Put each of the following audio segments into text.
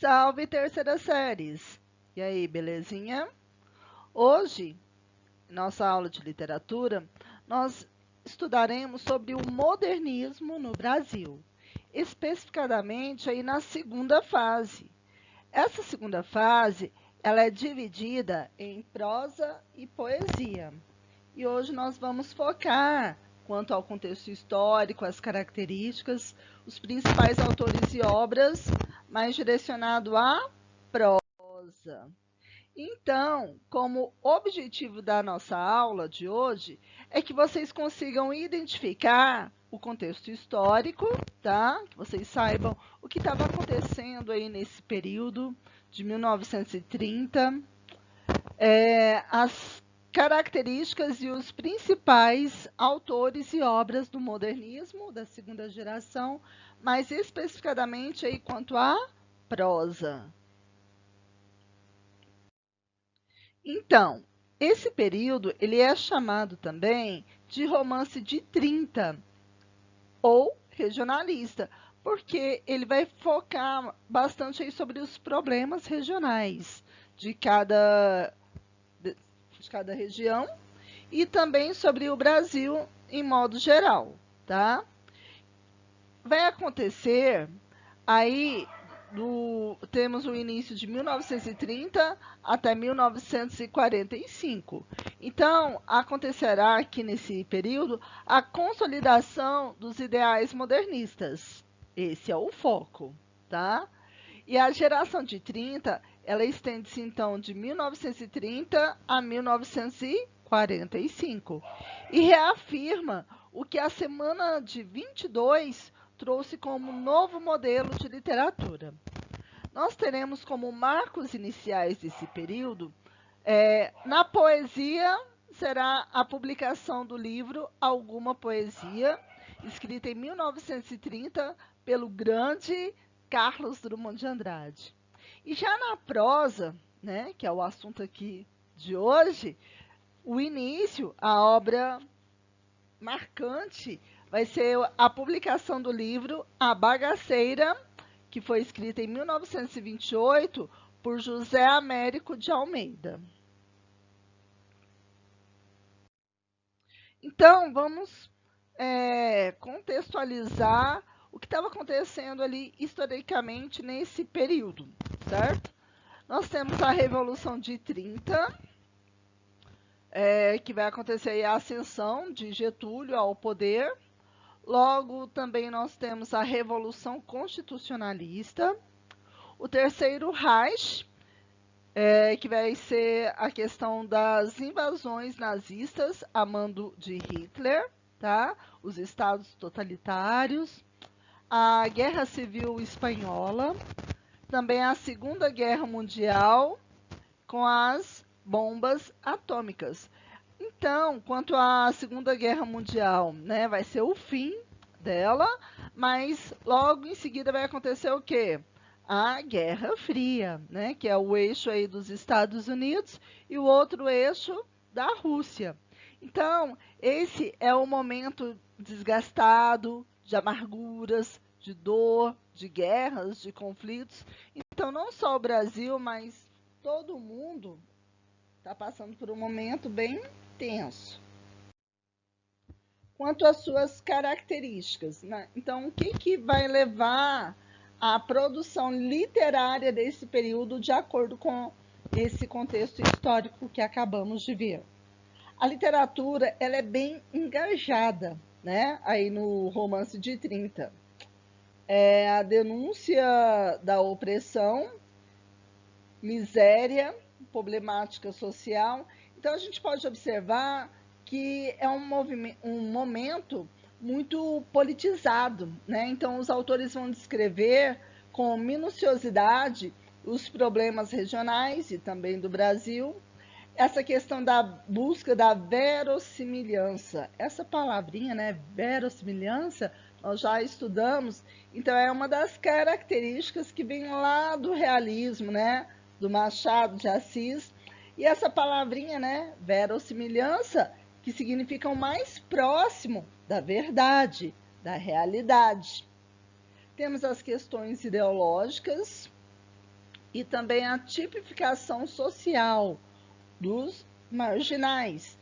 Salve, terceira séries! E aí, belezinha? Hoje, em nossa aula de literatura, nós estudaremos sobre o modernismo no Brasil, especificadamente aí na segunda fase. Essa segunda fase, ela é dividida em prosa e poesia. E hoje nós vamos focar quanto ao contexto histórico, as características, os principais autores e obras, mais direcionado à prosa. Então, como objetivo da nossa aula de hoje, é que vocês consigam identificar o contexto histórico, tá? Que vocês saibam o que estava acontecendo aí nesse período de 1930, as características e os principais autores e obras do modernismo da segunda geração, mais especificadamente aí quanto à prosa. Então, esse período ele é chamado também de romance de 30 ou regionalista, porque ele vai focar bastante aí sobre os problemas regionais de cada região e também sobre o Brasil em modo geral, tá? Vai acontecer aí temos o início de 1930 até 1945. Então, acontecerá aqui nesse período a consolidação dos ideais modernistas. Esse é o foco, tá? E a geração de 30, ela estende-se então de 1930 a 1945 e reafirma o que a semana de 22 trouxe como novo modelo de literatura. Nós teremos como marcos iniciais desse período, na poesia, será a publicação do livro Alguma Poesia, escrita em 1930 pelo grande Carlos Drummond de Andrade. E já na prosa, né, que é o assunto aqui de hoje, o início, a obra marcante, vai ser a publicação do livro A Bagaceira, que foi escrita em 1928 por José Américo de Almeida. Então, vamos contextualizar o que estava acontecendo ali historicamente nesse período, certo? Nós temos a Revolução de 30, que vai acontecer aí a ascensão de Getúlio ao poder. Logo, também nós temos a Revolução Constitucionalista, o Terceiro Reich, que vai ser a questão das invasões nazistas a mando de Hitler, tá? Os estados totalitários, a Guerra Civil Espanhola, também a Segunda Guerra Mundial com as bombas atômicas. Então, quanto à Segunda Guerra Mundial, né, vai ser o fim dela, mas logo em seguida vai acontecer o quê? A Guerra Fria, né, que é o eixo aí dos Estados Unidos e o outro eixo da Rússia. Então, esse é o momento desgastado, de amarguras, de dor, de guerras, de conflitos. Então, não só o Brasil, mas todo mundo está passando por um momento bem tenso. Quanto às suas características, né? Então, o que vai levar à produção literária desse período de acordo com esse contexto histórico que acabamos de ver? A literatura, ela é bem engajada, né? Aí no romance de 30. É a denúncia da opressão, miséria, problemática social. Então, a gente pode observar que é um momento muito politizado, né? Então, os autores vão descrever com minuciosidade os problemas regionais e também do Brasil, essa questão da busca da verossimilhança. Essa palavrinha, né, verossimilhança, nós já estudamos, então é uma das características que vem lá do realismo, né, do Machado de Assis. E essa palavrinha, né, verossimilhança, que significa o mais próximo da verdade, da realidade. Temos as questões ideológicas, e também a tipificação social dos marginais.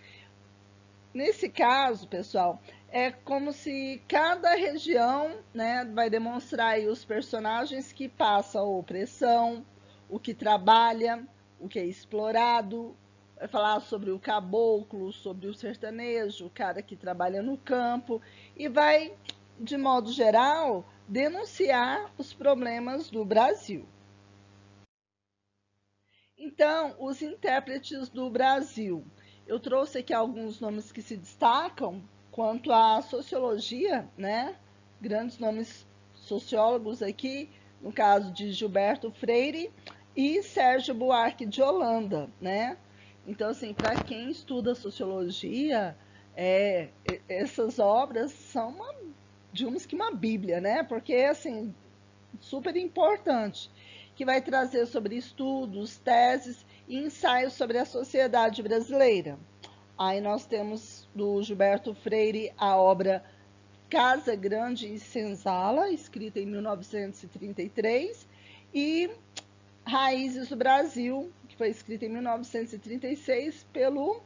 Nesse caso, pessoal, é como se cada região, né, vai demonstrar aí os personagens que passam a opressão, o que trabalha, o que é explorado, vai falar sobre o caboclo, sobre o sertanejo, o cara que trabalha no campo, e vai, de modo geral, denunciar os problemas do Brasil. Então, os intérpretes do Brasil. Eu trouxe aqui alguns nomes que se destacam quanto à sociologia, né? Grandes nomes sociólogos aqui, no caso de Gilberto Freire e Sérgio Buarque de Holanda, né? Então, assim, para quem estuda sociologia, essas obras são digamos que uma bíblia, né? Porque, assim, super importante, que vai trazer sobre estudos, teses e ensaios sobre a sociedade brasileira. Aí nós temos do Gilberto Freire a obra Casa Grande e Senzala, escrita em 1933, e Raízes do Brasil, que foi escrita em 1936 pelo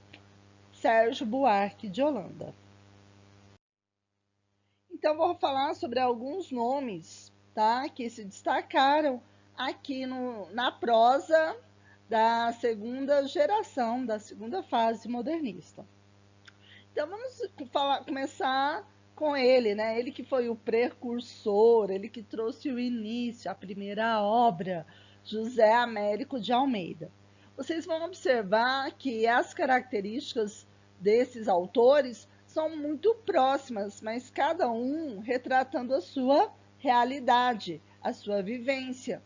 Sérgio Buarque de Holanda. Então, vou falar sobre alguns nomes, tá, que se destacaram aqui na prosa da segunda geração, da segunda fase modernista. Então, vamos começar com ele, né? Ele que foi o precursor, ele que trouxe o início, a primeira obra, José Américo de Almeida. Vocês vão observar que as características desses autores são muito próximas, mas cada um retratando a sua realidade, a sua vivência.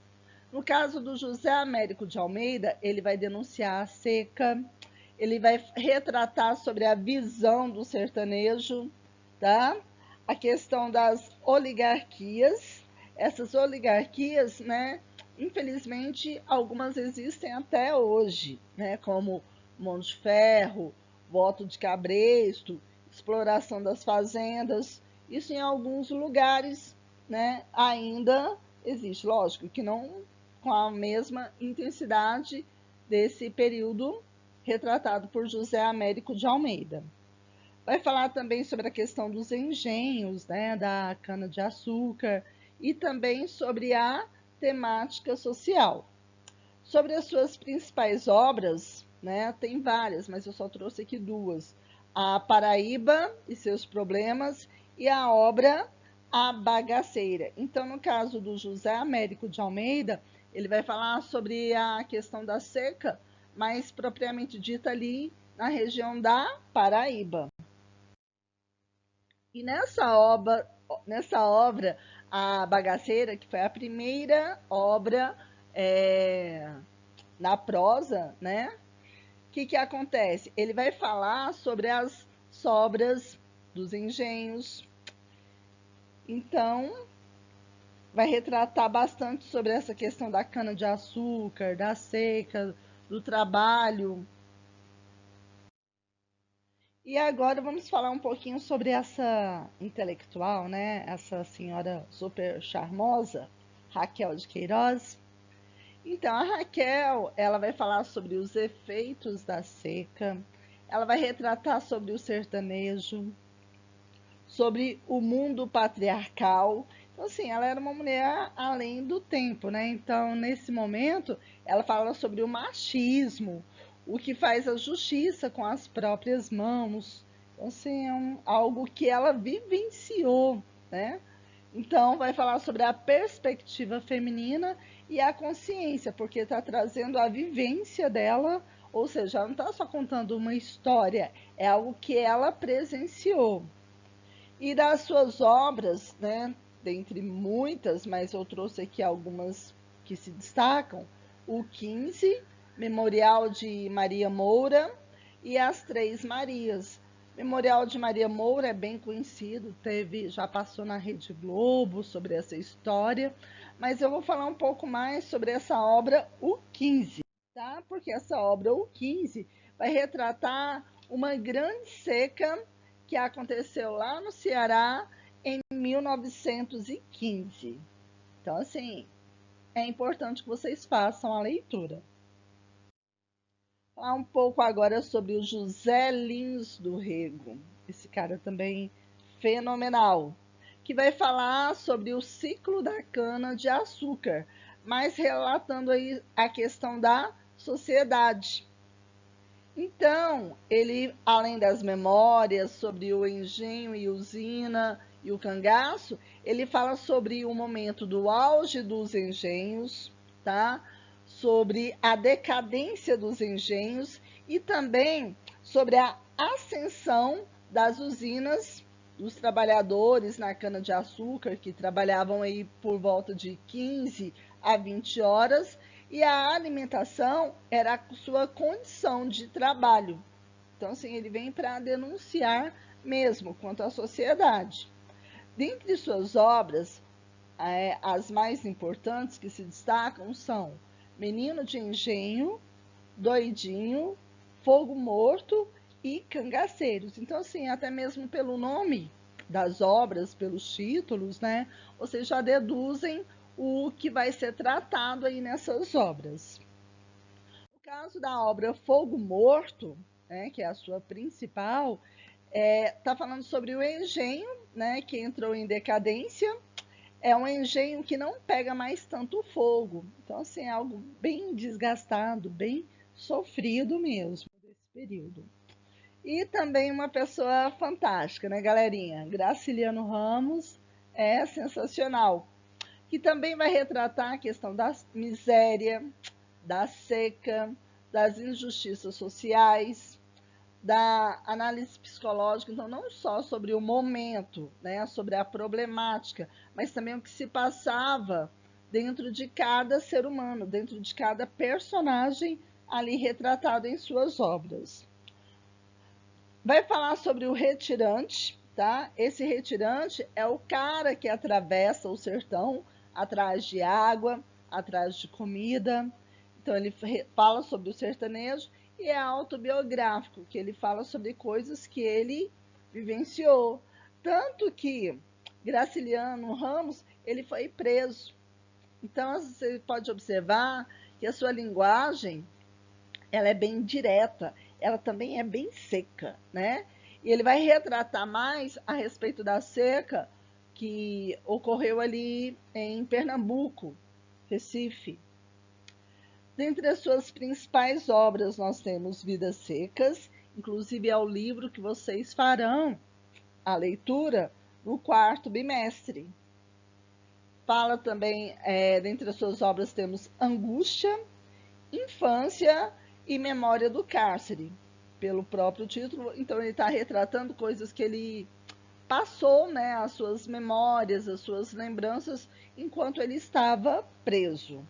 No caso do José Américo de Almeida, ele vai denunciar a seca, ele vai retratar sobre a visão do sertanejo, tá? A questão das oligarquias. Essas oligarquias, né? Infelizmente, algumas existem até hoje, né? Como Mão de Ferro, Voto de Cabresto, exploração das fazendas. Isso em alguns lugares, né? Ainda existe, lógico, que não com a mesma intensidade desse período retratado por José Américo de Almeida. Vai falar também sobre a questão dos engenhos, né, da cana-de-açúcar e também sobre a temática social. Sobre as suas principais obras, né, tem várias, mas eu só trouxe aqui duas. A Paraíba e seus problemas e a obra A Bagaceira. Então, no caso do José Américo de Almeida, ele vai falar sobre a questão da seca, mais propriamente dita ali na região da Paraíba. E nessa obra, A Bagaceira, que foi a primeira obra na prosa, né? O que acontece? Ele vai falar sobre as sobras dos engenhos. Então, vai retratar bastante sobre essa questão da cana-de-açúcar, da seca, do trabalho. E agora vamos falar um pouquinho sobre essa intelectual, né? Essa senhora super charmosa, Raquel de Queiroz. Então, a Raquel, ela vai falar sobre os efeitos da seca, ela vai retratar sobre o sertanejo, sobre o mundo patriarcal. Então, assim, ela era uma mulher além do tempo, né? Então, nesse momento, ela fala sobre o machismo, o que faz a justiça com as próprias mãos. Então, assim, é algo que ela vivenciou, né? Então, vai falar sobre a perspectiva feminina e a consciência, porque está trazendo a vivência dela, ou seja, ela não está só contando uma história, é algo que ela presenciou. E das suas obras, né, dentre muitas, mas eu trouxe aqui algumas que se destacam, o 15, Memorial de Maria Moura e As Três Marias. Memorial de Maria Moura é bem conhecido, já passou na Rede Globo sobre essa história, mas eu vou falar um pouco mais sobre essa obra, o 15, tá? Porque essa obra, o 15, vai retratar uma grande seca que aconteceu lá no Ceará em 1915. Então, assim, é importante que vocês façam a leitura. Falar um pouco agora sobre o José Lins do Rego, esse cara também fenomenal, que vai falar sobre o ciclo da cana-de-açúcar, mas relatando aí a questão da sociedade. Então, ele, além das memórias sobre o engenho e usina e o cangaço, ele fala sobre o momento do auge dos engenhos, tá? Sobre a decadência dos engenhos e também sobre a ascensão das usinas, dos trabalhadores na cana-de-açúcar, que trabalhavam aí por volta de 15 a 20 horas, e a alimentação era a sua condição de trabalho. Então, assim, ele vem para denunciar mesmo quanto à sociedade. Dentre suas obras, as mais importantes que se destacam são Menino de Engenho, Doidinho, Fogo Morto e Cangaceiros. Então, assim, até mesmo pelo nome das obras, pelos títulos, né, vocês já deduzem o que vai ser tratado aí nessas obras. No caso da obra Fogo Morto, né, que é a sua principal, está falando sobre o engenho, né, que entrou em decadência. É um engenho que não pega mais tanto fogo. Então, assim, é algo bem desgastado, bem sofrido mesmo desse período. E também uma pessoa fantástica, né, galerinha? Graciliano Ramos é sensacional, que também vai retratar a questão da miséria, da seca, das injustiças sociais, da análise psicológica, então não só sobre o momento, né, sobre a problemática, mas também o que se passava dentro de cada ser humano, dentro de cada personagem ali retratado em suas obras. Vai falar sobre o retirante, tá? Esse retirante é o cara que atravessa o sertão atrás de água, atrás de comida. Então ele fala sobre o sertanejo e é autobiográfico, que ele fala sobre coisas que ele vivenciou. Tanto que Graciliano Ramos, ele foi preso. Então você pode observar que a sua linguagem ela é bem direta, ela também é bem seca, né? E ele vai retratar mais a respeito da seca que ocorreu ali em Pernambuco, Recife. Dentre as suas principais obras, nós temos Vidas Secas, inclusive é o livro que vocês farão a leitura no quarto bimestre. Fala também, dentre as suas obras, temos Angústia, Infância e Memória do Cárcere, pelo próprio título. Então, ele está retratando coisas que ele passou, né, as suas memórias, as suas lembranças, enquanto ele estava preso.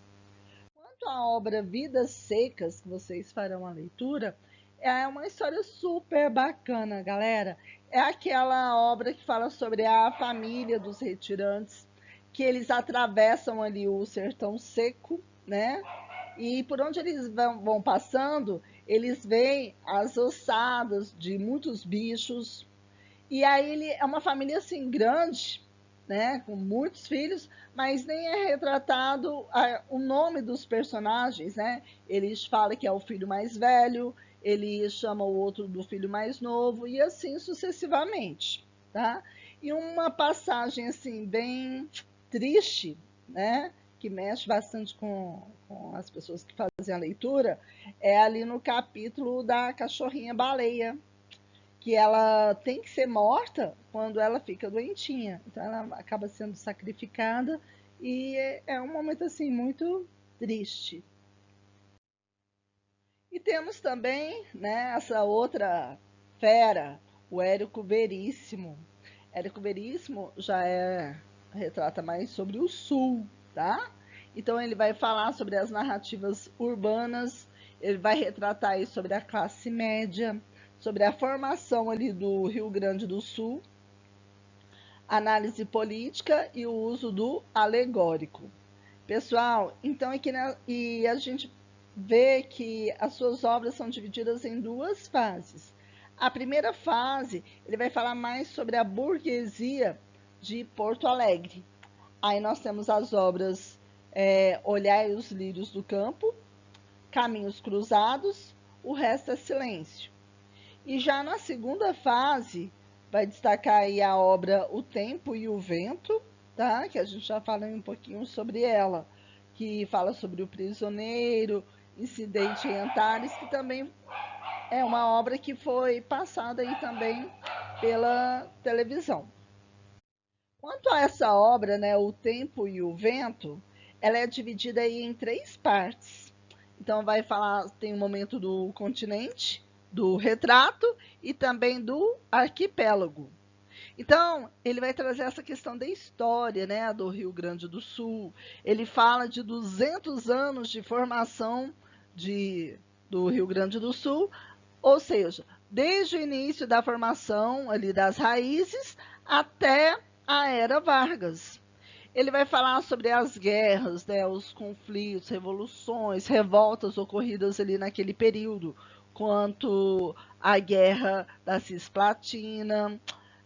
Quanto à obra Vidas Secas, que vocês farão a leitura, é uma história super bacana, galera. É aquela obra que fala sobre a família dos retirantes, que eles atravessam ali o sertão seco, né? E por onde eles vão passando, eles veem as ossadas de muitos bichos. E aí ele é uma família assim grande, né, com muitos filhos, mas nem é retratado o nome dos personagens, né? Eles falam que é o filho mais velho, ele chama o outro do filho mais novo e assim sucessivamente, tá? E uma passagem assim bem triste, né? Que mexe bastante com as pessoas que fazem a leitura, é ali no capítulo da cachorrinha baleia, que ela tem que ser morta quando ela fica doentinha. Então ela acaba sendo sacrificada e é um momento assim muito triste. E temos também, né, essa outra fera, o Érico Veríssimo. Érico Veríssimo já retrata mais sobre o sul, tá? Então ele vai falar sobre as narrativas urbanas, ele vai retratar aí sobre a classe média, sobre a formação ali do Rio Grande do Sul, análise política e o uso do alegórico. Pessoal, então aqui e a gente vê que as suas obras são divididas em duas fases. A primeira fase, ele vai falar mais sobre a burguesia de Porto Alegre. Aí nós temos as obras Olhai os lírios do campo, caminhos cruzados, o resto é silêncio. E já na segunda fase, vai destacar aí a obra O Tempo e o Vento, tá? Que a gente já falou um pouquinho sobre ela, que fala sobre o prisioneiro, incidente em Antares, que também é uma obra que foi passada aí também pela televisão. Quanto a essa obra, né, O Tempo e o Vento, ela é dividida aí em três partes. Então vai falar, tem o momento do continente, do retrato e também do arquipélago. Então, ele vai trazer essa questão da história, né, do Rio Grande do Sul. Ele fala de 200 anos de formação do Rio Grande do Sul, ou seja, desde o início da formação ali das raízes até a era Vargas. Ele vai falar sobre as guerras, né, os conflitos, revoluções, revoltas ocorridas ali naquele período, quanto à guerra da Cisplatina,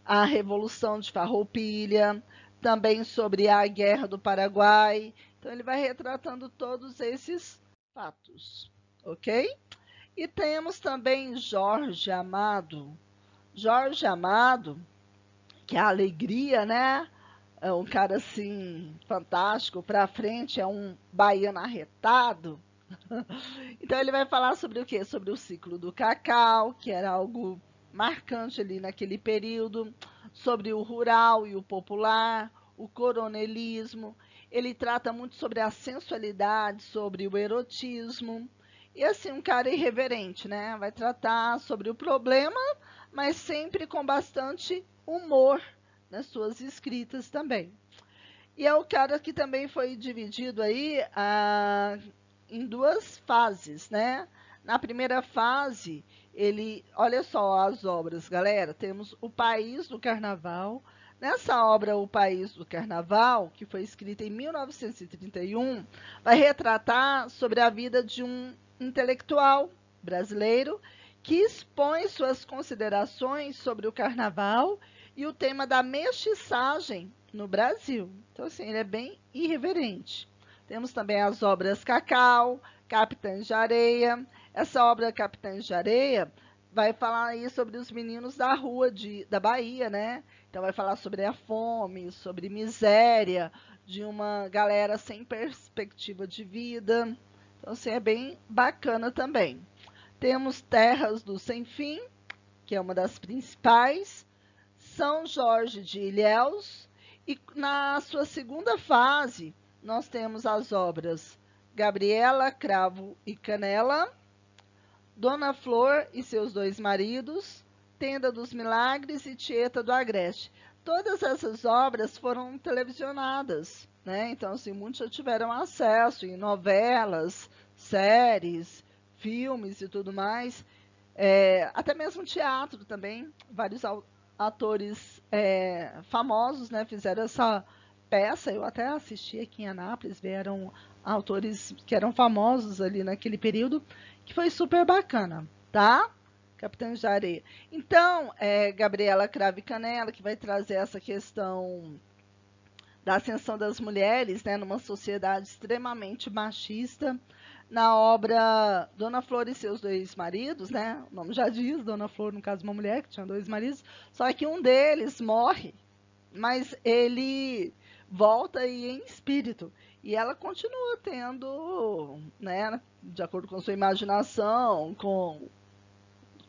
a Revolução de Farroupilha, também sobre a Guerra do Paraguai. Então ele vai retratando todos esses fatos, ok? E temos também Jorge Amado. Jorge Amado, que é a alegria, né? É um cara assim fantástico, para frente, é um baiano arretado. Então ele vai falar sobre o quê? Sobre o ciclo do cacau, que era algo marcante ali naquele período, sobre o rural e o popular, o coronelismo. Ele trata muito sobre a sensualidade, sobre o erotismo. E assim, um cara irreverente, né? Vai tratar sobre o problema, mas sempre com bastante humor nas suas escritas também. E é o cara que também foi dividido aí em duas fases, né? Na primeira fase, olha só as obras, galera, temos O País do Carnaval. Nessa obra, O País do Carnaval, que foi escrita em 1931, vai retratar sobre a vida de um intelectual brasileiro que expõe suas considerações sobre o carnaval e o tema da mestiçagem no Brasil. Então, assim, ele é bem irreverente. Temos também as obras Cacau, Capitães de Areia. Essa obra Capitães de Areia vai falar aí sobre os meninos da rua da Bahia, né? Então vai falar sobre a fome, sobre miséria, de uma galera sem perspectiva de vida. Então, assim, é bem bacana também. Temos Terras do Sem Fim, que é uma das principais, São Jorge de Ilhéus, e na sua segunda fase, nós temos as obras Gabriela, Cravo e Canela, Dona Flor e seus dois maridos, Tenda dos Milagres e Tieta do Agreste. Todas essas obras foram televisionadas, né? Então, assim, muitos já tiveram acesso em novelas, séries, filmes e tudo mais. Até mesmo teatro também, vários atores famosos, né, fizeram essa peça. Eu até assisti aqui em Anápolis, vieram autores que eram famosos ali naquele período, que foi super bacana, tá? Capitães de Areia. Então, Gabriela Cravo e Canela, que vai trazer essa questão da ascensão das mulheres, né, numa sociedade extremamente machista, na obra Dona Flor e seus dois maridos, né? O nome já diz, Dona Flor, no caso, uma mulher que tinha dois maridos, só que um deles morre, mas ele volta e em espírito. E ela continua tendo, né, de acordo com sua imaginação, com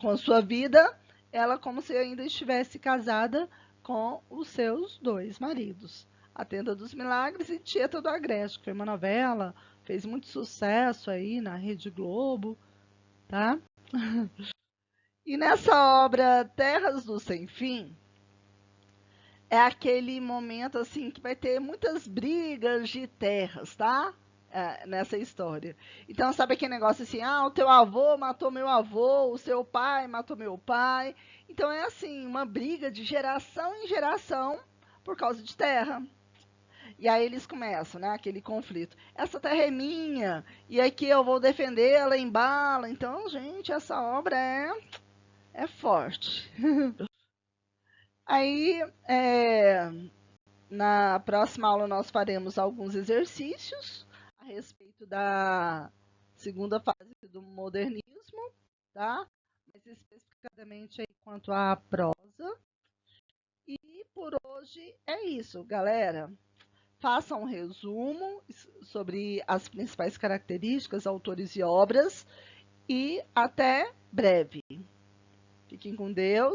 a sua vida, ela como se ainda estivesse casada com os seus dois maridos. A Tenda dos Milagres e Tieta do Agreste, que foi uma novela, fez muito sucesso aí na Rede Globo, tá? E nessa obra Terras do Sem Fim, é aquele momento assim que vai ter muitas brigas de terras, tá? Nessa história. Então, sabe aquele negócio assim, o teu avô matou meu avô, o seu pai matou meu pai. Então é assim, uma briga de geração em geração por causa de terra. E aí eles começam, né, aquele conflito. Essa terra é minha, e aqui eu vou defendê-la em bala. Então, gente, essa obra é forte. Aí, na próxima aula nós faremos alguns exercícios respeito da segunda fase do modernismo, tá? Mais especificadamente aí quanto à prosa. E por hoje é isso, galera. Faça um resumo sobre as principais características, autores e obras e até breve. Fiquem com Deus.